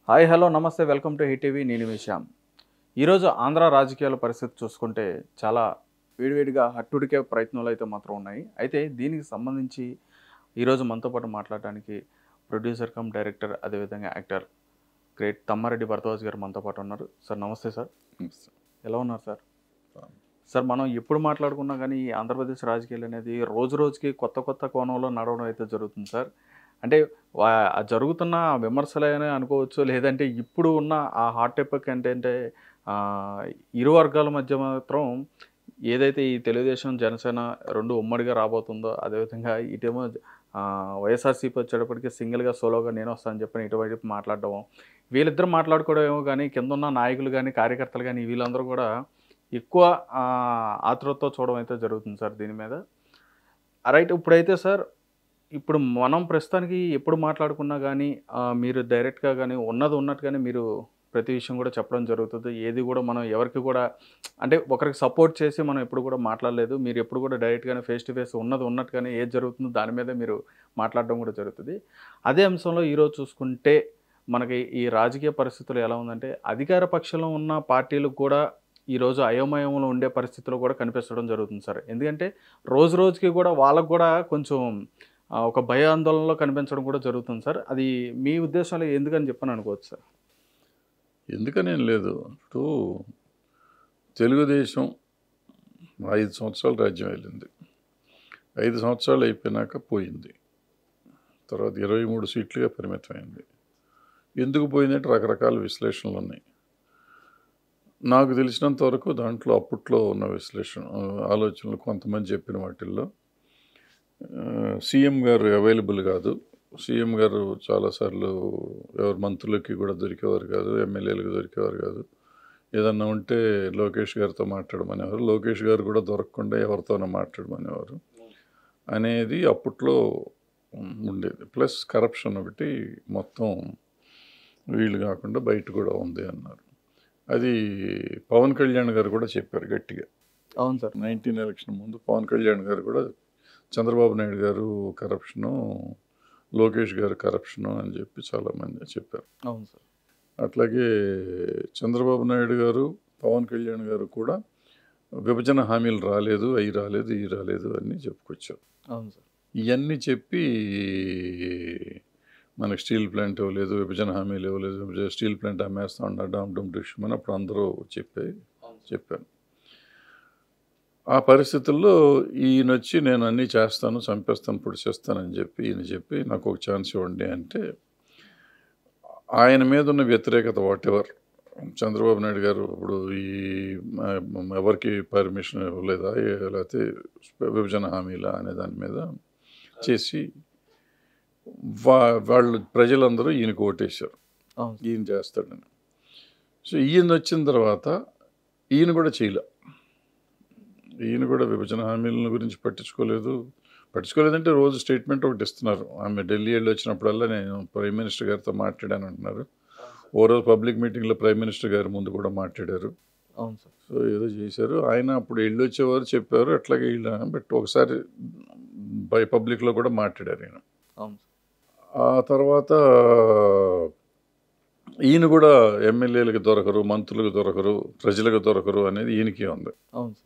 Hi hello నమస్తే welcome to hit TV నేను విషయం. ఈరోజు ఆంధ్ర రాజకీయాల పరిస్థితి చూసుకుంటే చాలా వేడివేడిగా హట్టుడికే ప్రయత్నాలు అయితే మాత్రం ఉన్నాయి. అయితే దీనికి సంబంధించి ఈరోజు మనతో పాటు మాట్లాడడానికి ప్రొడ్యూసర్ కమ్ డైరెక్టర్ అదేవిధంగా యాక్టర్ గ్రేట్ తమ్మారెడ్డి భరద్వాజ్ గారు మనతో పాటు ఉన్నారు. సార్ నమస్తే సార్. ఎలా ఉన్నారు సార్? సార్ మనం ఎప్పుడు మాట్లాడుకున్నా కానీ ఈ ఆంధ్రప్రదేశ్ రాజకీయాలు అనేది రోజు రోజుకి కొత్త కొత్త కోణంలో నడవడం అయితే జరుగుతుంది సార్. అంటే జరుగుతున్న విమర్శలనే అనుకోవచ్చు, లేదంటే ఇప్పుడు ఉన్న ఆ హాట్ టాపిక్ ఏంటంటే ఇరు వర్గాల మధ్య మాత్రం ఏదైతే ఈ తెలుగుదేశం జనసేన రెండు ఉమ్మడిగా రాబోతుందో, అదేవిధంగా ఇటేమో వైఎస్ఆర్సీపీ వచ్చేటప్పటికి సింగిల్గా సోలోగా నేను వస్తానని చెప్పని ఇటువైపు మాట్లాడడం, వీళ్ళిద్దరు మాట్లాడుకోవడం ఏమో కానీ కింద ఉన్న నాయకులు కానీ కార్యకర్తలు కానీ వీళ్ళందరూ కూడా ఎక్కువ ఆతృతతో చూడడం అయితే జరుగుతుంది సార్ దీని మీద. రైట్. ఇప్పుడైతే సార్ ఇప్పుడు మనం ప్రస్తుతానికి ఎప్పుడు మాట్లాడుకున్నా కానీ మీరు డైరెక్ట్గా కానీ ఉన్నది ఉన్నట్టుగానే మీరు ప్రతి విషయం కూడా చెప్పడం జరుగుతుంది. ఏది కూడా మనం ఎవరికి కూడా అంటే ఒకరికి సపోర్ట్ చేసి మనం ఎప్పుడు కూడా మాట్లాడలేదు. మీరు ఎప్పుడు కూడా డైరెక్ట్గానే ఫేస్ టు ఫేస్ ఉన్నది ఉన్నట్టుగానే ఏది జరుగుతుందో దాని మీదే మీరు మాట్లాడడం కూడా జరుగుతుంది. అదే అంశంలో ఈరోజు చూసుకుంటే మనకి ఈ రాజకీయ పరిస్థితులు ఎలా ఉందంటే అధికార పక్షంలో ఉన్న పార్టీలకు కూడా ఈరోజు అయోమయంలో ఉండే పరిస్థితులు కూడా కనిపించడం జరుగుతుంది సార్. ఎందుకంటే రోజు రోజుకి కూడా వాళ్ళకు కూడా కొంచెం ఒక భయాందోళనలో కనిపించడం కూడా జరుగుతుంది సార్. అది మీ ఉద్దేశంలో ఎందుకని చెప్పని అనుకోవచ్చు సార్? ఎందుకనేం లేదు. ఇప్పుడు తెలుగుదేశం 5 సంవత్సరాలు రాజ్యం వెళ్ళింది. 5 సంవత్సరాలు అయిపోయినాక పోయింది. తర్వాత 23 సీట్లుగా పరిమితమైంది. ఎందుకు పోయిందంటే రకరకాల విశ్లేషణలు ఉన్నాయి. నాకు తెలిసినంత వరకు దాంట్లో అప్పట్లో ఉన్న ఆలోచనలు కొంతమంది చెప్పిన వాటిల్లో సీఎం గారు అవైలబుల్ కాదు. సీఎం గారు చాలాసార్లు ఎవరు మంత్రులకి కూడా దొరికేవారు కాదు, ఎమ్మెల్యేలకు దొరికేవారు కాదు. ఏదన్నా ఉంటే లోకేష్ గారితో మాట్లాడమనేవారు. లోకేష్ గారు కూడా దొరకకుండా ఎవరితోనో మాట్లాడమనేవారు అనేది అప్పట్లో ఉండేది. ప్లస్ కరప్షన్ ఒకటి మొత్తం వీళ్ళు కాకుండా బయట కూడా ఉంది అన్నారు. అది పవన్ కళ్యాణ్ గారు కూడా చెప్పారు గట్టిగా. అవును సార్. 19 ఎలక్షన్ ముందు పవన్ కళ్యాణ్ గారు కూడా చంద్రబాబు నాయుడు గారు కరప్షను, లోకేష్ గారు కరప్షను అని చెప్పి చాలామంది చెప్పారు. అవును సార్. అట్లాగే చంద్రబాబు నాయుడు గారు పవన్ కళ్యాణ్ గారు కూడా విభజన హామీలు రాలేదు, అవి రాలేదు, ఇవి రాలేదు అని చెప్పుకొచ్చారు. అవును సార్. ఇవన్నీ చెప్పి మనకు స్టీల్ ప్లాంట్ ఇవ్వలేదు, విభజన హామీలు ఇవ్వలేదు, స్టీల్ ప్లాంట్ అమ్మేస్తా ఉన్నారు డామ్ డమ్ డిష్ అని అప్పుడు అందరూ చెప్పారు. ఆ పరిస్థితుల్లో ఈయన వచ్చి నేను అన్నీ చేస్తాను, చంపేస్తాను, పొడి చేస్తానని చెప్పి ఈయన చెప్పి నాకు ఒక ఛాన్స్ ఇవ్వండి అంటే ఆయన మీద ఉన్న వ్యతిరేకత వాటెవర్ చంద్రబాబు నాయుడు గారు ఇప్పుడు ఈ ఎవరికి పర్మిషన్ ఇవ్వలేదా లేకపోతే విభజన హామీలా అనే దాని మీద చేసి వాళ్ళు ప్రజలందరూ ఈయనకు ఓటేశారు, ఈయన చేస్తాడని. సో ఈయన వచ్చిన తర్వాత ఈయన కూడా చేయలే. ఈయన కూడా విభజన హామీల గురించి పట్టించుకోలేదంటే రోజు స్టేట్మెంట్ ఒకటి ఇస్తున్నారు. ఆమె ఢిల్లీ వెళ్ళి వచ్చినప్పుడల్లా నేను ప్రైమ్ మినిస్టర్ గారితో మాట్లాడాను అంటున్నారు. ఓ రోజు పబ్లిక్ మీటింగ్లో ప్రైమ్ మినిస్టర్ గారి ముందు కూడా మాట్లాడారు. అవును సార్. సో ఏదో చేశారు. ఆయన అప్పుడు వెళ్ళి వచ్చేవారు చెప్పారు అట్లాగే వీళ్ళ, బట్ ఒకసారి పబ్లిక్లో కూడా మాట్లాడారు ఆయన. అవును. ఆ తర్వాత ఈయన కూడా ఎమ్మెల్యేలకు దొరకరు, మంత్రులకు దొరకరు, ప్రజలకు దొరకరు అనేది ఈయనకి ఉంది. అవును సార్.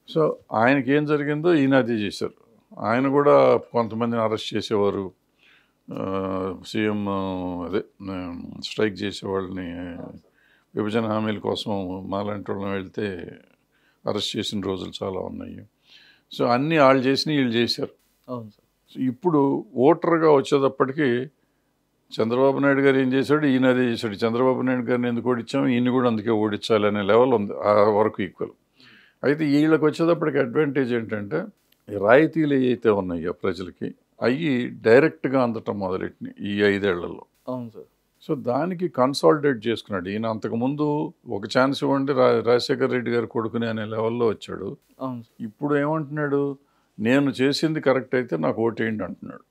సో ఆయనకి ఏం జరిగిందో ఈయన అదే చేశారు. ఆయన కూడా కొంతమందిని అరెస్ట్ చేసేవారు, సీఎం అదే స్ట్రైక్ చేసేవాళ్ళని, విభజన హామీల కోసం మాలాంటి వాళ్ళని వెళ్తే అరెస్ట్ చేసిన రోజులు చాలా ఉన్నాయి. సో అన్నీ వాళ్ళు చేసినవి వీళ్ళు చేశారు. అవును సార్. ఇప్పుడు ఓటర్గా వచ్చేటప్పటికి చంద్రబాబు నాయుడు గారు ఏం చేశాడు, ఈయన అదే చేశాడు. చంద్రబాబు నాయుడు గారిని ఎందుకు ఓడించాము, ఈయన కూడా అందుకే ఓడించాలి అనే లెవెల్ ఉంది, ఆ వరకు ఈక్వల్. అయితే వీళ్ళకి వచ్చేటప్పటికి అడ్వాంటేజ్ ఏంటంటే రాయితీలు ఏవైతే ఉన్నాయో ప్రజలకి అవి డైరెక్ట్గా అందటం మొదలెట్టినాయి ఈ 5 ఏళ్లలో. అవును సార్. సో దానికి కన్సాలిడేట్ చేసుకున్నాడు ఈయన. అంతకుముందు ఒక ఛాన్స్ ఇవ్వండి రాజశేఖర రెడ్డి గారు కొడుకునే అనే లెవెల్లో వచ్చాడు. అవును. ఇప్పుడు ఏమంటున్నాడు, నేను చేసింది కరెక్ట్ అయితే నాకు ఓటేయండి అంటున్నాడు.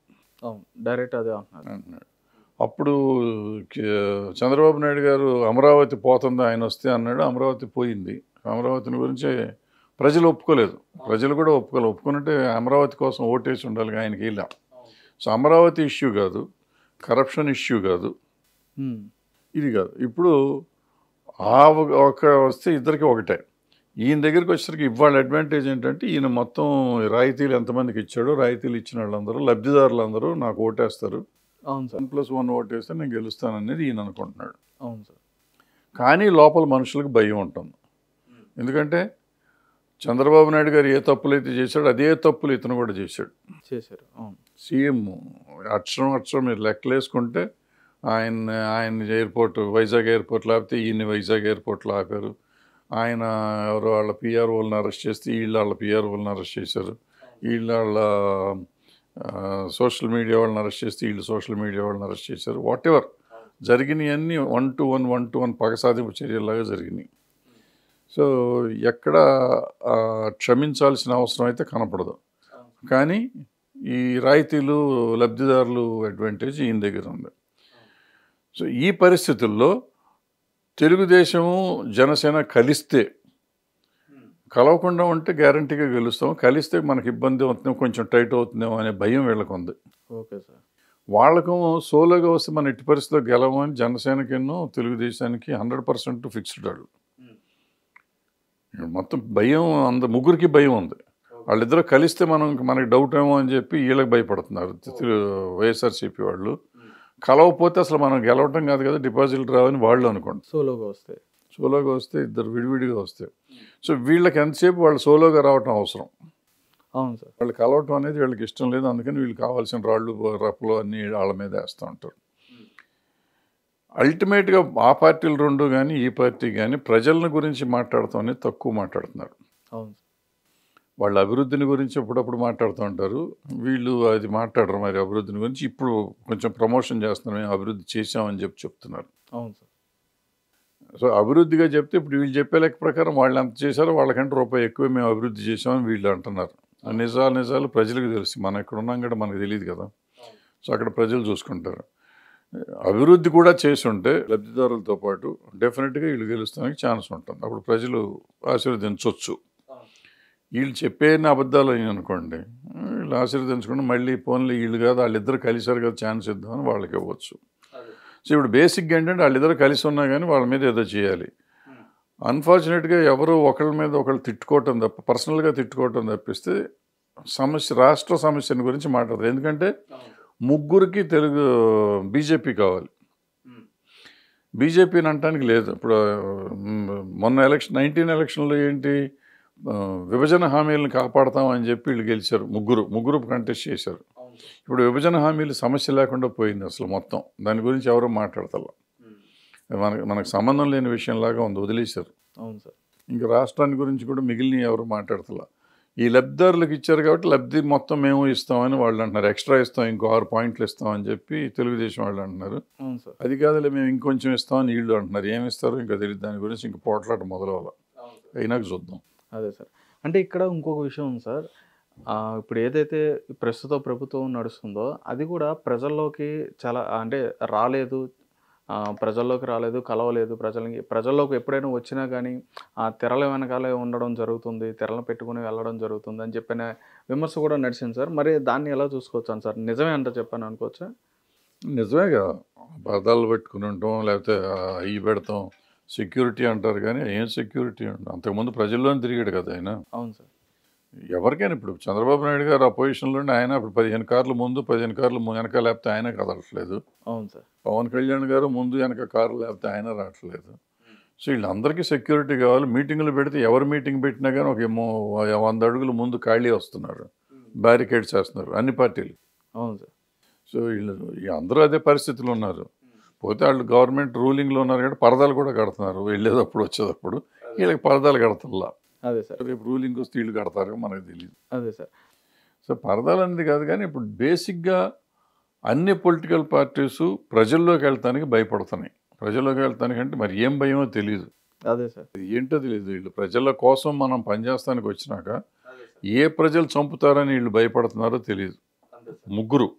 అవును, డైరెక్ట్ అదే అంటున్నాడు. అప్పుడు చంద్రబాబు నాయుడు గారు అమరావతి పోతుంది ఆయన వస్తే అన్నాడు. అమరావతి పోయింది. అమరావతిని గురించి ప్రజలు ఒప్పుకోలేదు. ప్రజలు కూడా ఒప్పుకున్నట్టే అమరావతి కోసం ఓటేసి ఉండాలి, ఆయనకి ఇలా. సో అమరావతి ఇష్యూ కాదు, కరప్షన్ ఇష్యూ కాదు, ఇది కాదు. ఇప్పుడు ఒక వస్తే ఇద్దరికి ఒకటే. ఈయన దగ్గరికి వచ్చేసరికి ఇవాళ అడ్వాంటేజ్ ఏంటంటే ఈయన మొత్తం రాయితీలు ఎంతమందికి ఇచ్చాడో రాయితీలు ఇచ్చిన వాళ్ళందరూ లబ్ధిదారులందరూ నాకు ఓటేస్తారు, అవును సార్. 1+1 ఓటేస్తే నేను గెలుస్తాను అనేది ఈయన అనుకుంటున్నాడు. అవును సార్. కానీ లోపల మనుషులకు భయం ఉంటుంది. ఎందుకంటే చంద్రబాబు నాయుడు గారు ఏ తప్పులు అయితే చేశాడో అదే తప్పులు ఇతను కూడా చేశాడు. అవును. సీఎం అక్షరం మీరు లెక్కలేసుకుంటే ఆయన ఎయిర్పోర్ట్ వైజాగ్ ఎయిర్పోర్ట్ లేకపోతే ఈయన్ని వైజాగ్ ఎయిర్పోర్ట్లో ఆపారు. ఆయన ఎవరో వాళ్ళ పిఆర్ఓలను అరెస్ట్ చేస్తే వాళ్ళ పిఆర్ఓలను అరెస్ట్ చేశారు. వాళ్ళ సోషల్ మీడియా వాళ్ళని అరెస్ట్ చేస్తే సోషల్ మీడియా వాళ్ళని అరెస్ట్ చేశారు. వాట్ ఎవర్ జరిగినవన్నీ 1-to-1 పగసాధింపు చర్యలాగా జరిగినాయి. సో ఎక్కడ క్షమించాల్సిన అవసరం అయితే కనపడదు. కానీ ఈ రాయితీలు లబ్ధిదారులు అడ్వాంటేజ్ ఈయన దగ్గర ఉంది. సో ఈ పరిస్థితుల్లో తెలుగుదేశము జనసేన కలిస్తే, కలవకుండా ఉంటే గ్యారంటీగా గెలుస్తాం, కలిస్తే మనకి ఇబ్బంది అవుతుందేమో, కొంచెం టైట్ అవుతుందేమో అనే భయం వీళ్ళకు ఉంది. Okay sir. వాళ్ళకు సోలోగా వస్తే మన ఎట్టి పరిస్థితిలో గెలవని జనసేనకిన్నో తెలుగుదేశానికి 100% ఫిక్స్డ్. వాళ్ళు మొత్తం భయం, ముగ్గురికి భయం ఉంది. వాళ్ళిద్దరూ కలిస్తే మనకి డౌట్ ఏమో అని చెప్పి వీళ్ళకి భయపడుతున్నారు వైఎస్ఆర్సీపీ వాళ్ళు. కలవకపోతే అసలు మనం గెలవటం కాదు కదా, డిపాజిట్లు రావని వాళ్ళు అనుకోండి. సోలోగా వస్తే ఇద్దరు విడివిడిగా వస్తే, సో వీళ్ళకి ఎంతసేపు వాళ్ళు సోలోగా రావటం అవసరం. అవును సార్. వాళ్ళు కలవటం అనేది వీళ్ళకి ఇష్టం లేదు. అందుకని వీళ్ళు కావాల్సిన రాళ్ళు రప్పలు అన్నీ వాళ్ళ మీద వేస్తూ ఉంటారు. అల్టిమేట్గా ఆ పార్టీలు రెండు కానీ ఈ పార్టీ కానీ ప్రజల గురించి మాట్లాడటం అనేది తక్కువ మాట్లాడుతున్నారు. అవును. వాళ్ళ అభివృద్ధిని గురించి అప్పుడప్పుడు మాట్లాడుతూ ఉంటారు, వీళ్ళు అది మాట్లాడరు. మరి అభివృద్ధిని గురించి ఇప్పుడు కొంచెం ప్రమోషన్ చేస్తున్నారు, మేము అభివృద్ధి చేసామని చెప్తున్నారు. అవును సార్. సో అభివృద్ధిగా చెప్తే ఇప్పుడు వీళ్ళు చెప్పే లెక్క ప్రకారం వాళ్ళు ఎంత చేశారో వాళ్ళకంటే రూపాయి ఎక్కువ మేము అభివృద్ధి చేసామని వీళ్ళు అంటున్నారు. నిజాలు ప్రజలకు తెలుసు, మనం ఎక్కడ ఉన్నాం కూడా మనకు తెలియదు కదా. సో అక్కడ ప్రజలు చూసుకుంటారు. అభివృద్ధి కూడా చేసి ఉంటే లబ్ధిదారులతో పాటు డెఫినెట్గా వీళ్ళు గెలుస్తానికి ఛాన్స్ ఉంటుంది. అప్పుడు ప్రజలు ఆశీర్వదించవచ్చు. వీళ్ళు చెప్పేని అబద్ధాలు అనుకోండి, వీళ్ళు ఆశీర్వదించుకుంటే మళ్ళీ ఫోన్లు వీళ్ళు కాదు వాళ్ళిద్దరు కలిసారు కదా ఛాన్స్ ఇద్దామని వాళ్ళకి ఇవ్వచ్చు. సో ఇప్పుడు బేసిక్గా ఏంటంటే వాళ్ళిద్దరు కలిసి ఉన్నా కానీ వాళ్ళ మీద ఏదో చేయాలి. అన్ఫార్చునేట్గా ఎవరు ఒకళ్ళ మీద ఒకళ్ళు తిట్టుకోవటం తప్ప, పర్సనల్గా తిట్టుకోవటం తప్పిస్తే రాష్ట్ర సమస్యల గురించి మాట్లాడతారు. ఎందుకంటే ముగ్గురికి బీజేపీ కావాలి. బీజేపీని అనటానికి లేదు. ఇప్పుడు మొన్న 19 ఎలక్షన్లో ఏంటి, విభజన హామీలను కాపాడతామని చెప్పి వీళ్ళు గెలిచారు. ముగ్గురు కంటెస్ట్ చేశారు. ఇప్పుడు విభజన హామీలు సమస్య లేకుండా పోయింది అసలు మొత్తం. దాని గురించి ఎవరో మాట్లాడతారు. మనకు సంబంధం లేని విషయంలాగా ఉంది, వదిలేశారు. అవును సార్. ఇంకా రాష్ట్రాన్ని గురించి కూడా మిగిలిన ఎవరు మాట్లాడతలా. ఈ లబ్ధిదారులకు ఇచ్చారు కాబట్టి లబ్ధి మొత్తం మేము ఇస్తామని వాళ్ళు అంటున్నారు. ఎక్స్ట్రా ఇస్తాం, ఇంకో 6 పాయింట్లు ఇస్తామని చెప్పి తెలుగుదేశం వాళ్ళు అంటున్నారు. అది కాదులే మేము ఇంకొంచెం ఇస్తామని వీళ్ళు అంటున్నారు. ఏమి ఇస్తారో ఇంకా తెలియదు. దాని గురించి ఇంక పోట్లాట మొదలవ్వాలి, అయినాక చూద్దాం. అదే సార్. అంటే ఇక్కడ ఇంకొక విషయం ఉంది సార్. ఇప్పుడు ఏదైతే ప్రస్తుత ప్రభుత్వం నడుస్తుందో అది కూడా ప్రజల్లోకి చాలా అంటే ప్రజల్లోకి రాలేదు, కలవలేదు. ప్రజల్లోకి ఎప్పుడైనా వచ్చినా కానీ తెరల వెనకాలే ఉండడం జరుగుతుంది, తెరలను పెట్టుకుని వెళ్ళడం జరుగుతుంది అని చెప్పిన విమర్శ కూడా నడిచింది సార్. మరి దాన్ని ఎలా చూసుకోవచ్చాను సార్? నిజమే అంట చెప్పాను అనుకోవచ్చా? నిజమే కదా, పరదాలు పెట్టుకుని ఉంటాం, లేకపోతే అవి పెడతాం, సెక్యూరిటీ అంటారు. కానీ ఏం సెక్యూరిటీ అండి? అంతకుముందు ప్రజల్లోనే తిరిగాడు కదా ఆయన. అవును సార్. ఎవరికైనా ఇప్పుడు చంద్రబాబు నాయుడు గారు ఆ పొజిషన్లోనే ఆయన ఇప్పుడు 15 కార్లు ముందు 15 కార్లు వెనక లేకపోతే ఆయన కదలట్లేదు. అవును సార్. పవన్ కళ్యాణ్ గారు ముందు వెనక కారు లేకపోతే ఆయన రావట్లేదు. సో వీళ్ళందరికీ సెక్యూరిటీ కావాలి. మీటింగులు పెడితే ఎవరు మీటింగ్ పెట్టినా కానీ ఒక 100 అడుగులు ముందు ఖాళీ వస్తున్నారు, బ్యారికేడ్స్ వేస్తున్నారు అన్ని పార్టీలు. అవును సార్. సో వీళ్ళు అందరూ అదే పరిస్థితులు ఉన్నారు. పోతే వాళ్ళు గవర్నమెంట్ రూలింగ్లో ఉన్నారు కాబట్టి పరదాలు కూడా కడుతున్నారు. వెళ్ళేటప్పుడు వచ్చేటప్పుడు వీళ్ళకి పరదాలు కడతల్లా. అదే సార్. రేపు రూలింగ్ వస్తే వీళ్ళు కడతారో మనకు తెలియదు. అదే సార్. సో పరదాలు అనేది కాదు, కానీ ఇప్పుడు బేసిక్గా అన్ని పొలిటికల్ పార్టీస్ ప్రజల్లోకి వెళ్తానికి భయపడుతున్నాయి. ప్రజల్లోకి వెళ్తానికి అంటే మరి ఏం భయమో తెలియదు. అదే సార్. ఏంటో తెలియదు. వీళ్ళు ప్రజల కోసం మనం పనిచేస్తానికి వచ్చినాక ఏ ప్రజలు చంపుతారని వీళ్ళు భయపడుతున్నారో తెలియదు. ముగ్గురు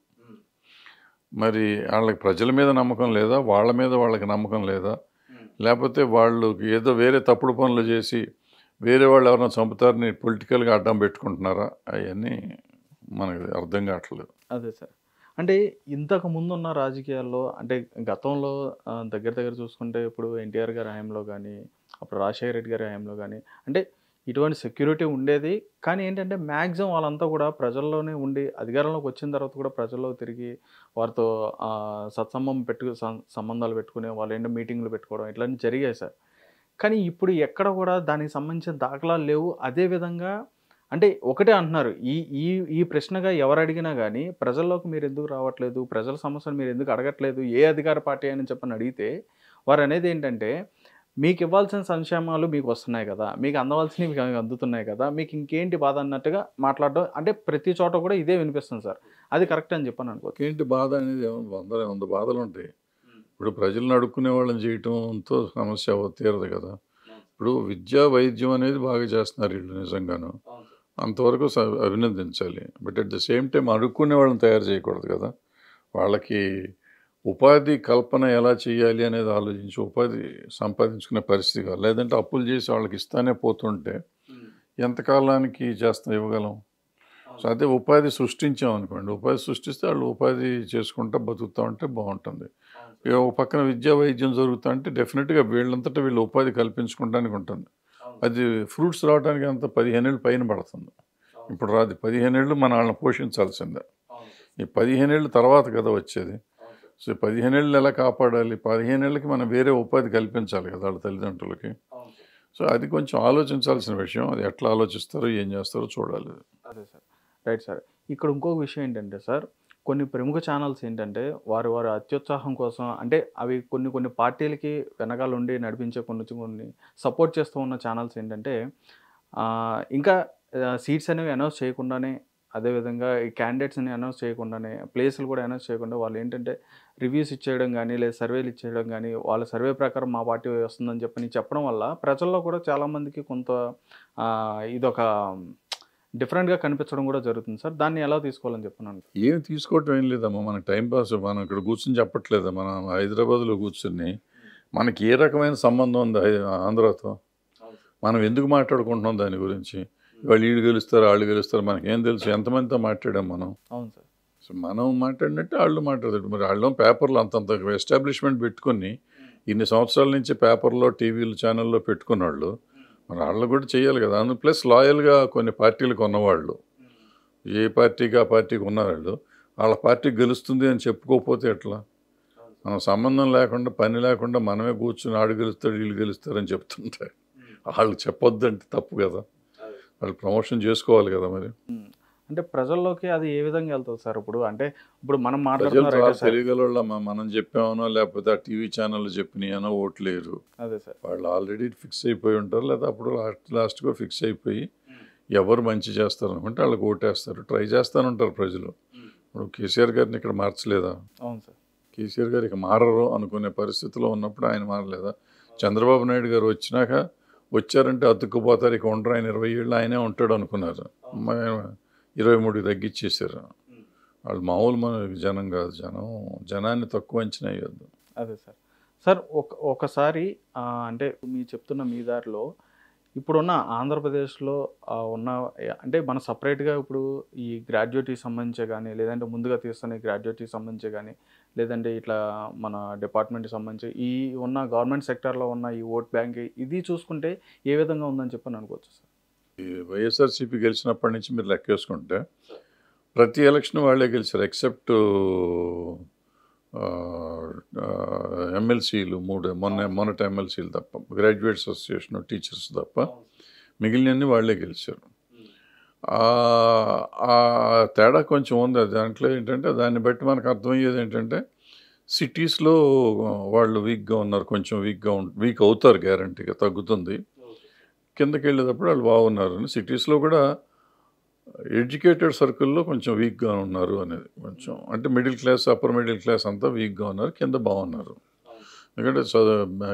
మరి వాళ్ళకి ప్రజల మీద నమ్మకం లేదా, వాళ్ళ మీద వాళ్ళకి నమ్మకం లేదా, లేకపోతే వాళ్ళు ఏదో వేరే తప్పుడు పనులు చేసి వేరే వాళ్ళు ఎవరైనా చంపుతారని పొలిటికల్గా అడ్డం పెట్టుకుంటున్నారా, అవన్నీ మనకు అర్థం కావట్లేదు. అదే సార్. అంటే ఇంతకు ముందున్న రాజకీయాల్లో అంటే గతంలో దగ్గర దగ్గర చూసుకుంటే ఇప్పుడు ఎన్టీఆర్ గారి హయాంలో గానీ, అప్పుడు రాజశేఖర రెడ్డి గారి హయాంలో గానీ, అంటే ఇటువంటి సెక్యూరిటీ ఉండేది. కానీ ఏంటంటే మాక్సిమం వాళ్ళంతా కూడా ప్రజల్లోనే ఉండి అధికారంలోకి వచ్చిన తర్వాత కూడా ప్రజల్లో తిరిగి వారితో సత్సంబంధం సంబంధాలు పెట్టుకుని వాళ్ళేంటో మీటింగ్‌లు పెట్టుకోవడం ఇట్లాంటివి జరిగాయి సార్. కానీ ఇప్పుడు ఎక్కడ కూడా దానికి సంబంధించిన దాఖలాలు లేవు. అదే విధంగా అంటే ఒకటే అంటున్నారు. ఈ ఈ ఈ ప్రశ్నగా ఎవరు అడిగినా గానీ, ప్రజల్లోకి మీరెందుకు రావట్లేదు? ప్రజల సమస్యలు మీరెందుకు అడగట్లేదు? ఏ అధికార పార్టీ అని చెప్పని అడిగితే, వారనేదేంటంటే, మీకివ్వాల్సిన సంక్షేమాలు మీకొస్తున్నాయి గదా! మీకు అందవలసినవి మీకు అందుతున్నాయి కదా! మీకు ఇంకేంటి బాధ అన్నట్టుగా మాట్లాడడం అంటే ప్రతి చోట కూడా ఇదే వినిపిస్తుంది సార్. అది కరెక్ట్ అని చెప్పని అనుకోవచ్చు. ఏంటి బాధ అనేది వంద బాధలుంటాయి. ఇప్పుడు ప్రజలను అడుక్కునే వాళ్ళని చేయటంతో సమస్య తీరదు కదా! ఇప్పుడు విద్య, వైద్యం అనేది బాగా చేస్తున్నారు వీళ్ళు నిజంగాను. అంతవరకు అభినందించాలి. But at the same time అడుక్కునే వాళ్ళని తయారు చేయకూడదు కదా! వాళ్ళకి ఉపాధి కల్పన ఎలా చేయాలి అనేది ఆలోచించి ఉపాధి సంపాదించుకునే పరిస్థితి కాదు. లేదంటే అప్పులు చేసి వాళ్ళకి ఇస్తానే పోతుంటే ఎంతకాలానికి ఇవ్వగలం? సో అదే ఉపాధి సృష్టించామనుకోండి, ఉపాధి సృష్టిస్తే వాళ్ళు ఉపాధి చేసుకుంటా బతుకుతూ ఉంటే బాగుంటుంది. ఇక ఒక పక్కన విద్యా వైద్యం జరుగుతూ అంటే డెఫినెట్గా వీళ్ళంతటా వీళ్ళు ఉపాధి కల్పించుకోవడానికి ఉంటుంది. అది ఫ్రూట్స్ రావడానికి అంత 15 ఏళ్ళు పైన పడుతుంది. ఇప్పుడు రాదు. 15 ఏళ్ళు మన వాళ్ళని పోషించాల్సిందే. ఈ 15 ఏళ్ళ తర్వాత కదా వచ్చేది. సో 15 ఏళ్ళు ఎలా కాపాడాలి? 15 ఏళ్ళకి మనం వేరే ఉపాధి కల్పించాలి కదా వాళ్ళ తల్లిదండ్రులకి. సో అది కొంచెం ఆలోచించాల్సిన విషయం. అది ఎట్లా ఆలోచిస్తారో ఏం చేస్తారో చూడాలి. అదే సార్. Right sir. ఇక్కడ ఇంకొక విషయం ఏంటంటే సార్, కొన్ని ప్రముఖ ఛానల్స్ ఏంటంటే వారి అత్యుత్సాహం కోసం అంటే అవి కొన్ని పార్టీలకి వెనకాలుండి నడిపించే కొన్ని సపోర్ట్ చేస్తూ ఉన్న ఛానల్స్ ఏంటంటే ఇంకా సీట్స్ అనేవి అనౌన్స్ చేయకుండానే, అదేవిధంగా ఈ క్యాండిడేట్స్‌ని అనౌన్స్ చేయకుండానే, ప్లేసులు కూడా అనౌన్స్ చేయకుండా వాళ్ళు ఏంటంటే రివ్యూస్ ఇచ్చేయడం గానీ, లేదా సర్వేలు ఇచ్చేయడం గానీ, వాళ్ళ సర్వే ప్రకారం మా పార్టీ వస్తుందని చెప్పడం వల్ల ప్రజల్లో కూడా చాలామందికి కొంత ఇదొక డిఫరెంట్‌గా కనిపించడం కూడా జరుగుతుంది సార్. దాన్ని ఎలా తీసుకోవాలని చెప్పనను? ఏం తీసుకోవటం ఏం లేదమ్మా. మనకు టైం పాస్. మనం ఇక్కడ కూర్చొని చెప్పట్లేదా? మనం హైదరాబాద్‌లో కూర్చొని మనకి ఏ రకమైన సంబంధం ఉంది ఆంధ్రాతో? మనం ఎందుకు మాట్లాడుకుంటున్నాం దాని గురించి? వాళ్ళు వీళ్ళు గెలుస్తారు, వాళ్ళు గెలుస్తారు, మనకేం తెలుసు? ఎంతమందితో మాట్లాడాం మనం? అవును సార్. సో మనం మాట్లాడినట్టు వాళ్ళు మాట్లాడతారు. మరి వాళ్ళు పేపర్లో అంతంత ఎస్టాబ్లిష్మెంట్ పెట్టుకొని ఇన్ని సంవత్సరాల నుంచి పేపర్లో, టీవీలు, ఛానల్లో పెట్టుకున్నవాళ్ళు మరి వాళ్ళు కూడా చేయాలి కదా. అందులో ప్లస్ లాయల్గా కొన్ని పార్టీలకు ఉన్నవాళ్ళు, ఏ పార్టీకి ఆ పార్టీకి ఉన్నవాళ్ళు వాళ్ళ పార్టీ గెలుస్తుంది అని చెప్పుకోకపోతే ఎట్లా? మనం సంబంధం లేకుండా, పని లేకుండా మనమే కూర్చుని ఆడు గెలుస్తాడు, వీళ్ళు గెలుస్తారని చెప్తుంటే వాళ్ళు చెప్పొద్దంటే తప్పు కదా. వాళ్ళు ప్రమోషన్ చేసుకోవాలి కదా. మరి అంటే ప్రజల్లోకి అది ఏ విధంగా వెళ్తుంది సార్? ఇప్పుడు మనం ప్రజలు మాట్లాడుతున్నారు తెలియగల మనం చెప్పామనో లేకపోతే ఆ టీవీ ఛానల్ చెప్పినాయనో ఓట్లేరు. అదే సార్. వాళ్ళు ఆల్రెడీ ఫిక్స్ అయిపోయి ఉంటారు. లేదా అప్పుడు లాస్ట్గా ఫిక్స్ అయిపోయి ఎవరు మంచి చేస్తారు అనుకుంటే వాళ్ళకి ఓటేస్తారు. ట్రై చేస్తూనే ఉంటారు ప్రజలు. ఇప్పుడు కేసీఆర్ గారిని ఇక్కడ మార్చలేదా? అవును సార్. కేసీఆర్ గారు ఇక మారరు అనుకునే పరిస్థితిలో ఉన్నప్పుడు ఆయన మారలేదా? చంద్రబాబు నాయుడు గారు వచ్చారంటే అతుక్కుపోతారు, ఇక ఉండరు, ఆయన 20 ఏళ్ళు ఆయనే ఉంటాడు అనుకున్నారు. 23 తగ్గించేశారు. వాళ్ళు మామూలు మన జనం కాదు. జనాన్ని తక్కువ అంచనా వేయద్దు. అదే సార్. సార్ ఒకసారి అంటే మీరు చెప్తున్న మీ దారిలో ఇప్పుడున్న ఆంధ్రప్రదేశ్లో ఉన్న అంటే మన సపరేట్గా ఇప్పుడు ఈ గ్రాడ్యుయేట్కి సంబంధించే కానీ, లేదంటే ముందుగా తీస్తున్న గ్రాడ్యుయేట్కి సంబంధించే కానీ, లేదంటే ఇట్లా మన డిపార్ట్మెంట్కి సంబంధించి ఈ ఉన్న గవర్నమెంట్ సెక్టర్లో ఉన్న ఈ ఓట్ బ్యాంక్ ఇది చూసుకుంటే ఏ విధంగా ఉందని చెప్పని అనుకోవచ్చు సార్? ఈ వైఎస్ఆర్సీపీ గెలిచినప్పటి నుంచి మీరు లెక్కేసుకుంటే ప్రతి ఎలక్షన్ వాళ్ళే గెలిచారు. ఎక్సెప్ట్ ఎమ్మెల్సీలు మొన్నటి ఎమ్మెల్సీలు తప్ప, గ్రాడ్యుయేట్స్ అసోసియేషన్, టీచర్స్ తప్ప మిగిలినన్ని వాళ్ళే గెలిచారు. ఆ తేడా కొంచెం ఉంది. దాంట్లో ఏంటంటే దాన్ని బట్టి మనకు అర్థమయ్యేది ఏంటంటే సిటీస్లో వాళ్ళు వీక్గా ఉన్నారు, కొంచెం వీక్ అవుతారు, గ్యారంటీగా తగ్గుతుంది. కిందకి వెళ్ళేటప్పుడు వాళ్ళు బాగున్నారు. సిటీస్లో కూడా ఎడ్యుకేటెడ్ సర్కిల్లో కొంచెం వీక్గా ఉన్నారు అనేది కొంచెం, అంటే middle class, upper middle class అంతా వీక్గా ఉన్నారు, కింద బాగున్నారు. ఎందుకంటే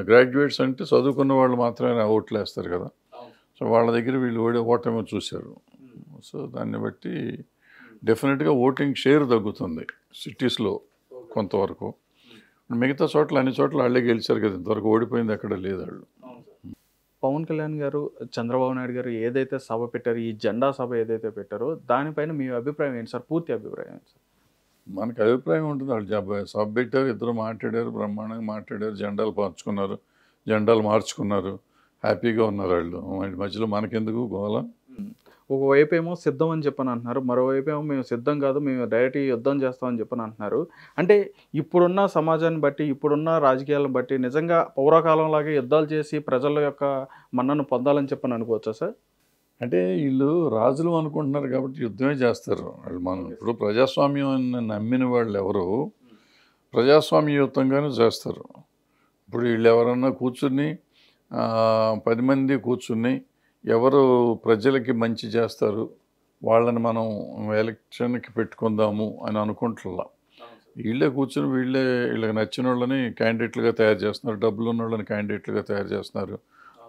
గ్రాడ్యుయేట్స్ అంటే చదువుకున్న వాళ్ళు మాత్రమే ఓట్లు వేస్తారు కదా. సో వాళ్ళ దగ్గర వీళ్ళు ఓటమి చూశారు. సో దాన్ని బట్టి డెఫినెట్గా ఓటింగ్ షేర్ తగ్గుతుంది సిటీస్లో కొంతవరకు. మిగతా చోట్ల అన్ని చోట్ల వాళ్ళే గెలిచారు కదా. ఇంతవరకు ఓడిపోయింది ఎక్కడ లేదు వాళ్ళు. పవన్ కళ్యాణ్ గారు, చంద్రబాబు నాయుడు గారు ఏదైతే సభ పెట్టారో, ఈ జెండా సభ ఏదైతే పెట్టారో దానిపైన మీ అభిప్రాయం ఏంటి సార్? పూర్తి అభిప్రాయం ఏంటి సార్? మనకు అభిప్రాయం ఉంటుంది. వాళ్ళు సభ పెట్టారు, ఇద్దరు మాట్లాడారు, బ్రహ్మాండంగా మాట్లాడారు, జెండాలు పంచుకున్నారు, జెండాలు మార్చుకున్నారు, హ్యాపీగా ఉన్నారు వాళ్ళు. మధ్యలో మనకెందుకు గోల? ఒకవైపు ఏమో సిద్ధం అని చెప్పని అంటున్నారు, మరోవైపు ఏమో మేము సిద్ధం కాదు, మేము డైరెక్ట్ యుద్ధం చేస్తామని చెప్పని అంటున్నారు. అంటే ఇప్పుడున్న సమాజాన్ని బట్టి, ఇప్పుడున్న రాజకీయాలను బట్టి నిజంగా పౌరకాలంలాగే యుద్ధాలు చేసి ప్రజల యొక్క మన్నను పొందాలని చెప్పని అనుకోవచ్చా సార్? అంటే వీళ్ళు రాజులు అనుకుంటున్నారు కాబట్టి యుద్ధమే చేస్తారు వాళ్ళు. మనం ఇప్పుడు ప్రజాస్వామ్యం నమ్మిన వాళ్ళు ఎవరు ప్రజాస్వామ్యయుతంగానే చేస్తారు. ఇప్పుడు వీళ్ళు ఎవరన్నా కూర్చుని 10 మంది కూర్చుని ఎవరు ప్రజలకి మంచి చేస్తారు వాళ్ళని మనం ఎలక్షన్కి పెట్టుకుందాము అని అనుకుంటున్నా. వీళ్ళే కూర్చుని వీళ్ళకి నచ్చిన వాళ్ళని క్యాండిడేట్లుగా తయారు చేస్తున్నారు, డబ్బులు ఉన్న వాళ్ళని క్యాండిడేట్లుగా తయారు చేస్తున్నారు,